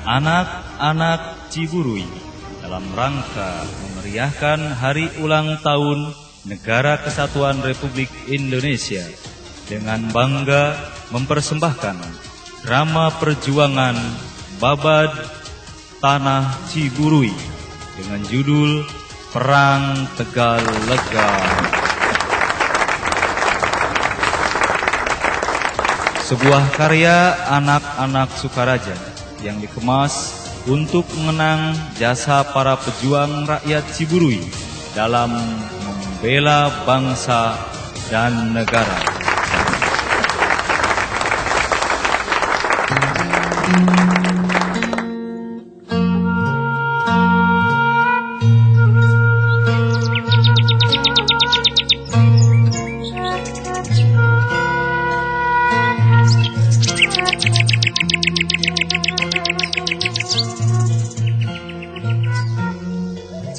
anak-anak Ciburui dalam rangka memeriahkan hari ulang tahun Negara Kesatuan Republik Indonesia dengan bangga mempersembahkan drama perjuangan Babad Tanah Ciburui dengan judul Perang Tegalega. Sebuah karya anak-anak Sukaraja yang dikemas untuk mengenang jasa para pejuang rakyat Ciburui dalam membela bangsa dan negara.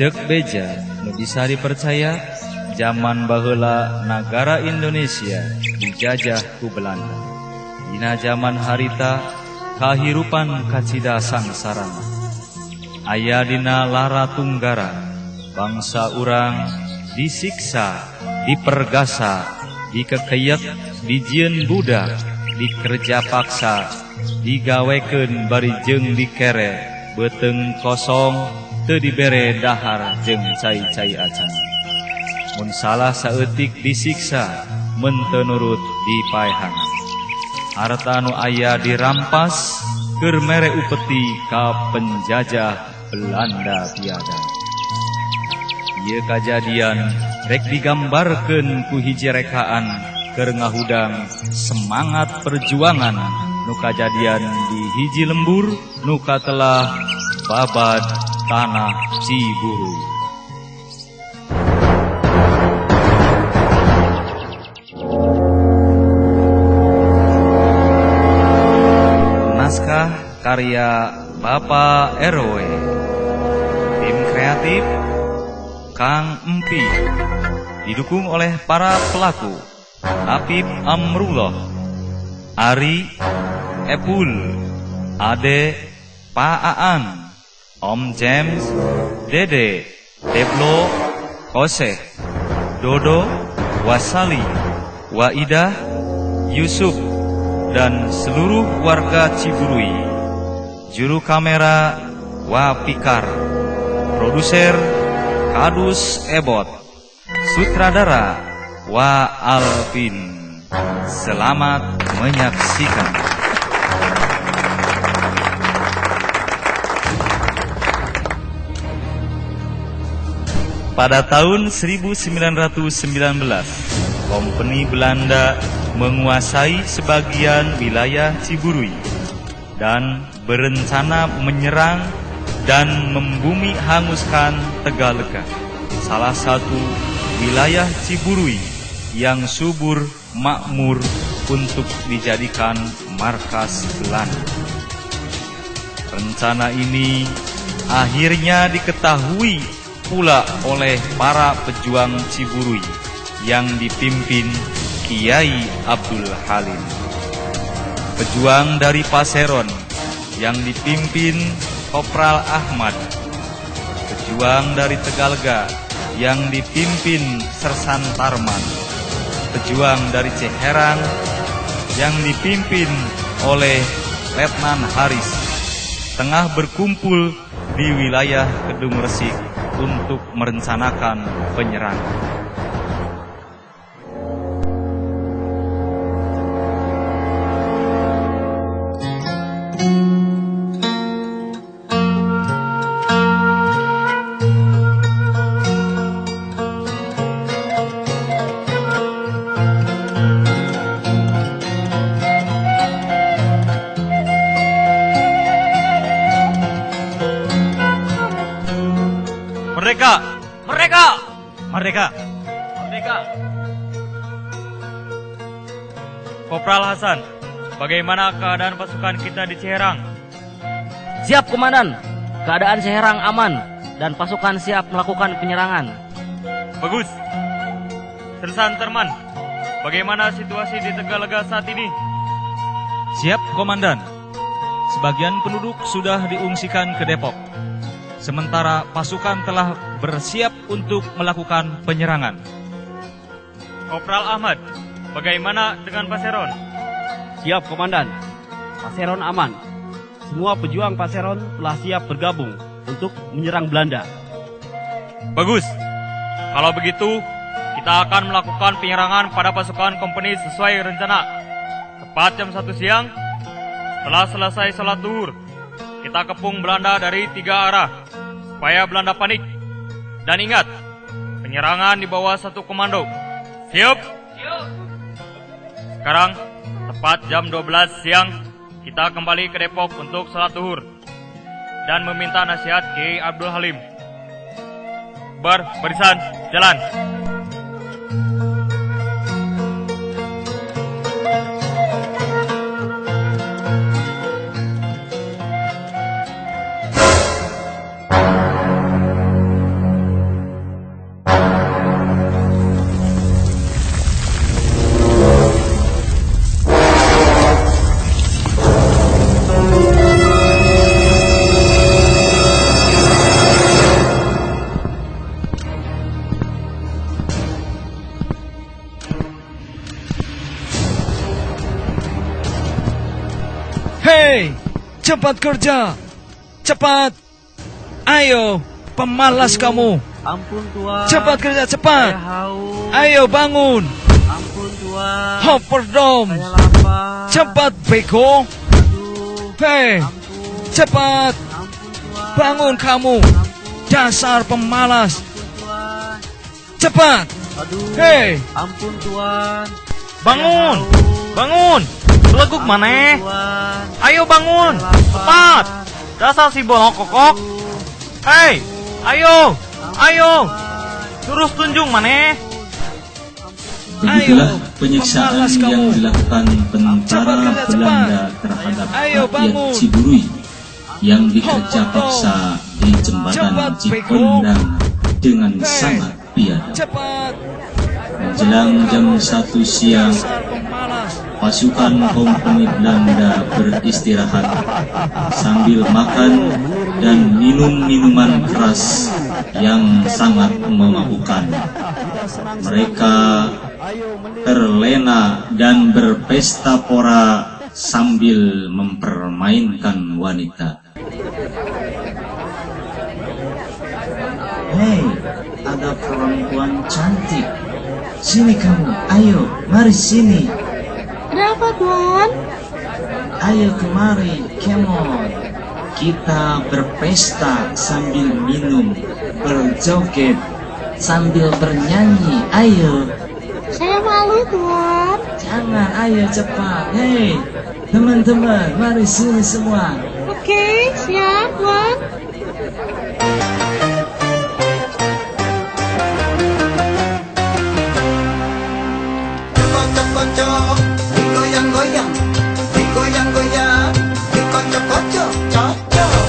Cek beja nu bisa dipercaya zaman baheula nagara Indonesia dijajah ku Belanda. Dina zaman harita kahirupan kacida sangsarana. Aya dina lara tunggara bangsa urang disiksa, dipergasa, dikekeyek, dijieun budak, dikerja paksa, digawekeun bari jeung dikere, beuteng kosong teu dibere dahar jeung cai-cai acan. Mun salah saeutik disiksa, mun teu nurut dipaehan. Harta nu aya dirampas, keur mere upeti ka penjajah Belanda tiada. Ieu kajadian rek digambarkeun ku hiji rekaan keur ngahudang semangat perjuangan nu kajadian di hiji lembur nu katelah Babad Tanah Ciburui. Naskah karya Bapak RW. Tim kreatif Kang Empi. Didukung oleh para pelaku Apip Amrullah, Ari, Epul, Ade, Pak Aan, Om James, Dede, Deblo, Koseh, Dodo, Wasali, Waidah, Yusuf, dan seluruh warga Ciburui. Juru kamera Wapikar, produser Kadus Ebot, sutradara Wa Alvin. Selamat menyaksikan. Pada tahun 1919, Kompeni Belanda menguasai sebagian wilayah Ciburui dan berencana menyerang dan membumi hanguskan Tegalega, salah satu wilayah Ciburui yang subur makmur untuk dijadikan markas Belanda. Rencana ini akhirnya diketahui pula oleh para pejuang Ciburui yang dipimpin Kiai Abdul Halim. Pejuang dari Paseron yang dipimpin Kopral Ahmad. Pejuang dari Tegalega yang dipimpin Sersan Tarman. Pejuang dari Ciherang yang dipimpin oleh Letnan Haris tengah berkumpul di wilayah Kedung Resik untuk merencanakan penyerangan. Merdeka! Merdeka! Merdeka! Merdeka! Kopral Hasan, bagaimana keadaan pasukan kita di Ciherang? Siap, Komandan. Keadaan Ciherang aman dan pasukan siap melakukan penyerangan. Bagus. Sersan Terman, bagaimana situasi di Tegalega saat ini? Siap, Komandan. sebagian penduduk sudah diungsikan ke Depok. Sementara pasukan telah bersiap untuk melakukan penyerangan. Kopral Ahmad, bagaimana dengan Paseron? Siap, Komandan. Paseron aman. Semua pejuang Paseron telah siap bergabung untuk menyerang Belanda. Bagus. Kalau begitu, kita akan melakukan penyerangan pada pasukan kompeni sesuai rencana. Tepat jam 1 siang, setelah selesai sholat zuhur, kita kepung Belanda dari 3 arah, supaya Belanda panik. Dan ingat, penyerangan di bawah satu komando. Siap? Sekarang, tepat jam 12 siang, kita kembali ke Depok untuk sholat zuhur dan meminta nasihat Kiai Abdul Halim. Barisan, jalan. Hei, cepat kerja, cepat. Ayo, pemalas kamu. Ampun, Tuan. Cepat kerja, cepat. Saya haus. Ayo bangun. Ampun, Tuan. Hoperdom. Saya lapar. Cepat, beko. Aduh. Hei, Ampun. cepat. Ampun, Tuan. Bangun kamu. Dasar pemalas. Ampun, Tuan. Cepat. Aduh. Hei, Ampun, Tuan. Bangun! Saya haus. Bangun! Beleguk Ampun, maneh. Tuan. Ayo bangun! Saya lapar. Cepat! Dasar si bohong kokok. Hei! Ayo! Ayo! Terus tunjung maneh. Begitulah Ayo, penyiksaan pemalas yang kamu. dilakukan tentara Cepat kerja, Belanda terhadap Ayo, rakyat bangun. Ciburui yang dikerja Hoperdom. paksa di jembatan Cepat, Cikondang dengan Hei. sangat biadab. cepat. Menjelang jam 1 siang, Dasar pemalas. pasukan kompeni Belanda beristirahat sambil makan dan minum minuman keras yang sangat memabukkan. Mereka terlena dan berpesta pora sambil mempermainkan wanita. Hei, ada perempuan cantik. Sini kamu, ayo, mari sini. Ada apa, Tuan? Ayo kemari, come on. Kita berpesta sambil minum, berjoget, sambil bernyanyi. Ayo, Saya malu, Tuan. jangan, ayo cepat. Hei, teman-teman, mari sini semua. Oke, siap, Tuan. Kocok-kocok, digoyang-goyang, digoyang-goyang, dikocok-kocok, cocok.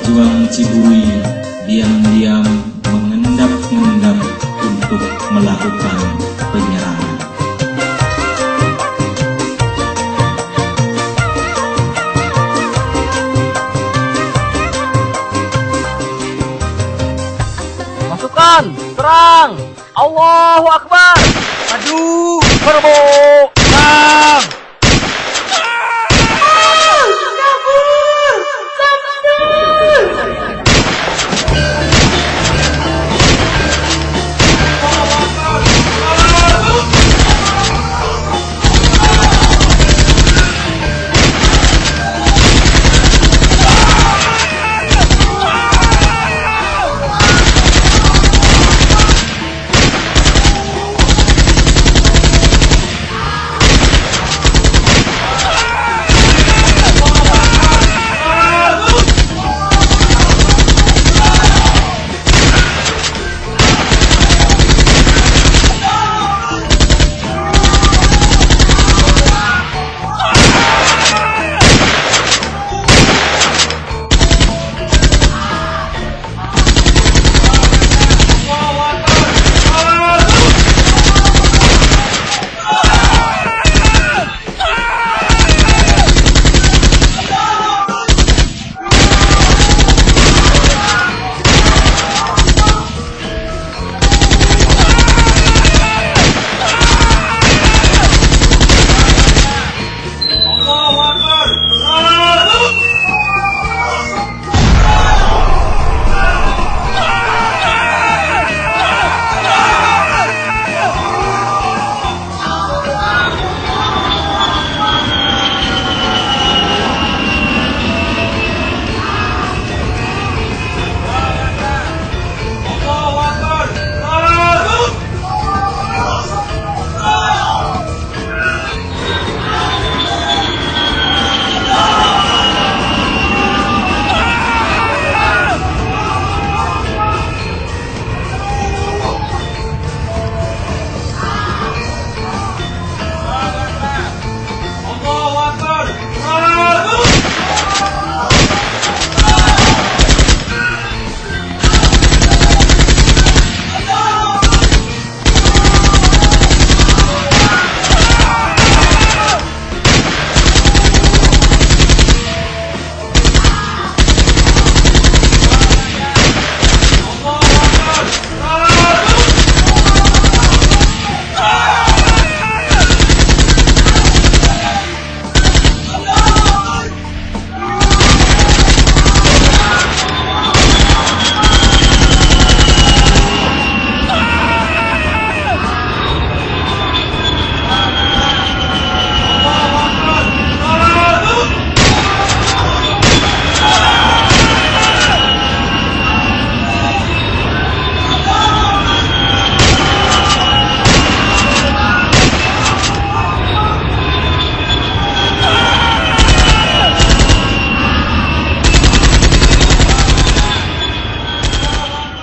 pejuang Ciburuy diam-diam mengendap-endap untuk melakukan penyerangan. Pasukan, serang! Allahu Akbar! Maju! Serbu! Serang!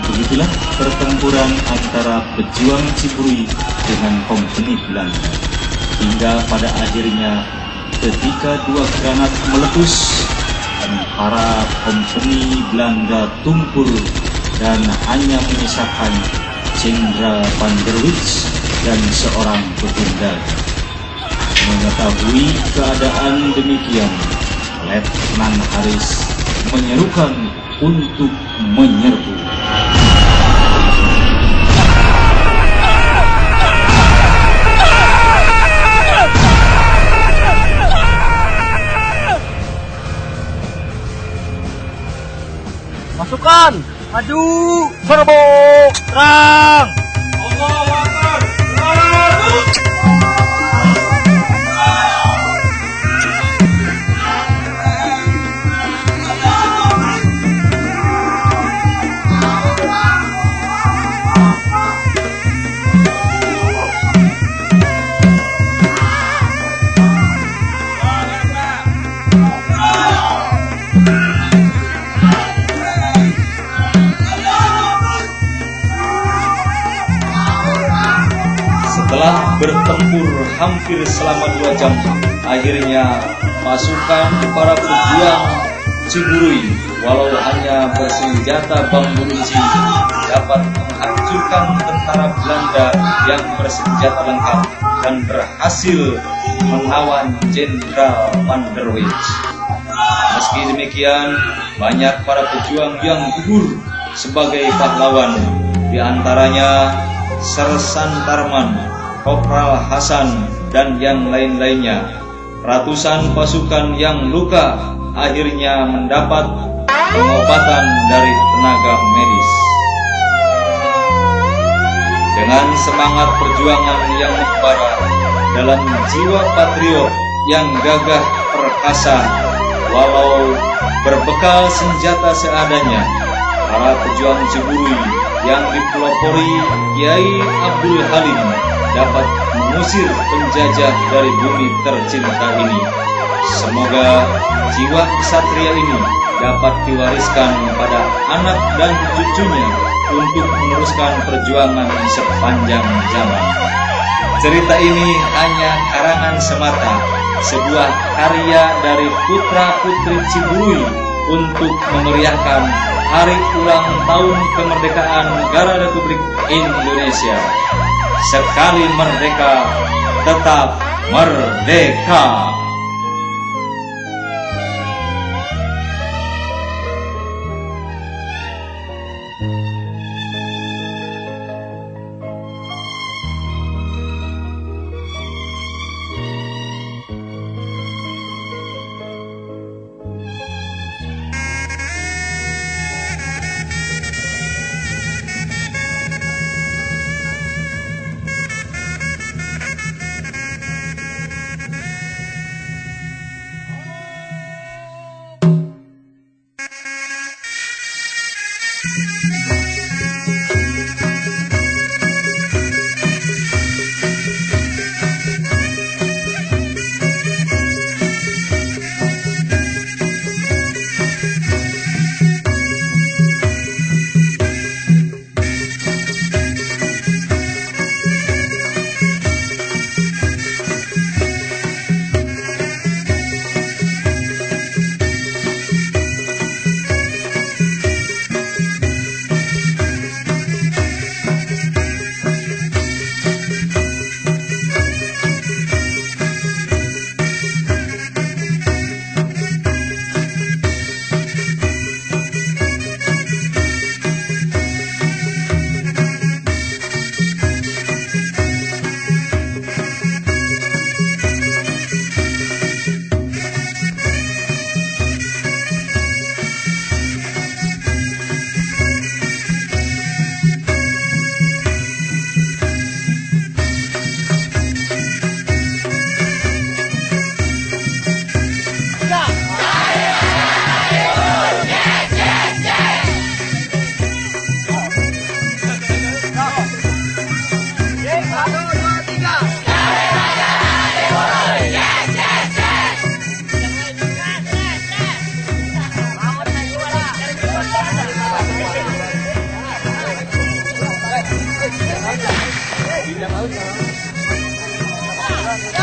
Begitulah pertempuran antara pejuang Ciburuy dengan kompeni Belanda. Hingga pada akhirnya ketika dua granat meletus dan para kompeni Belanda tumpul dan hanya menyisakan Jenderal Van der Wits dan seorang pegundal. Mengetahui keadaan demikian, Letnan Haris menyerukan untuk menyerbu. Pasukan, maju! Serbu! Serang! Setelah bertempur hampir selama 2 jam, akhirnya pasukan para pejuang Ciburuy, walau hanya bersenjata bambu runcing dapat menghancurkan tentara Belanda yang bersenjata lengkap dan berhasil menawan Jenderal Van der Weijs. Meski demikian, banyak para pejuang yang gugur sebagai pahlawan, di antaranya Sersan Tarman, Kopral Hasan, dan yang lain-lainnya. Ratusan pasukan yang luka akhirnya mendapat pengobatan dari tenaga medis. Dengan semangat perjuangan yang membara dalam jiwa patriot yang gagah perkasa, walau berbekal senjata seadanya, para pejuang Ciburui yang dipelopori Kiai Abdul Halim dapat mengusir penjajah dari bumi tercinta ini. Semoga jiwa kesatria ini dapat diwariskan pada anak dan cucunya untuk meneruskan perjuangan sepanjang zaman. Cerita ini hanya karangan semata, sebuah karya dari putra-putri Ciburui untuk memeriahkan hari ulang tahun kemerdekaan negara Republik Indonesia. Sekali merdeka, tetap merdeka.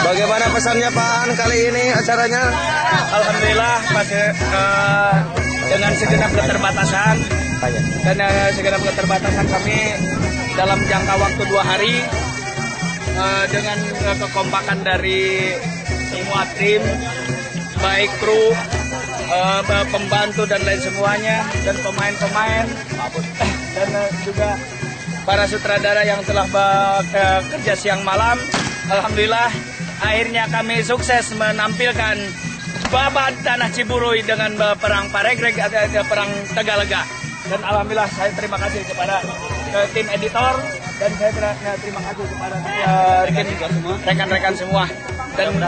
Bagaimana pesannya Pak An kali ini acaranya? Alhamdulillah dengan segenap keterbatasan kami dalam jangka waktu 2 hari dengan kekompakan dari semua tim, baik kru, pembantu dan lain semuanya, dan pemain-pemain dan juga para sutradara yang telah bekerja siang malam. Alhamdulillah akhirnya kami sukses menampilkan Babat Tanah Ciburui dengan perang Paregreg atau perang Tegalega. Dan alhamdulillah saya terima kasih kepada tim editor dan saya terima kasih kepada rekan-rekan semua. Dan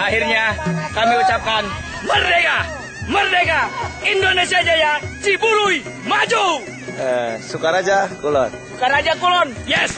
akhirnya kami ucapkan merdeka, merdeka, Indonesia Jaya, Ciburui maju. Sukaraja Kulon. Sukaraja Kulon, yes.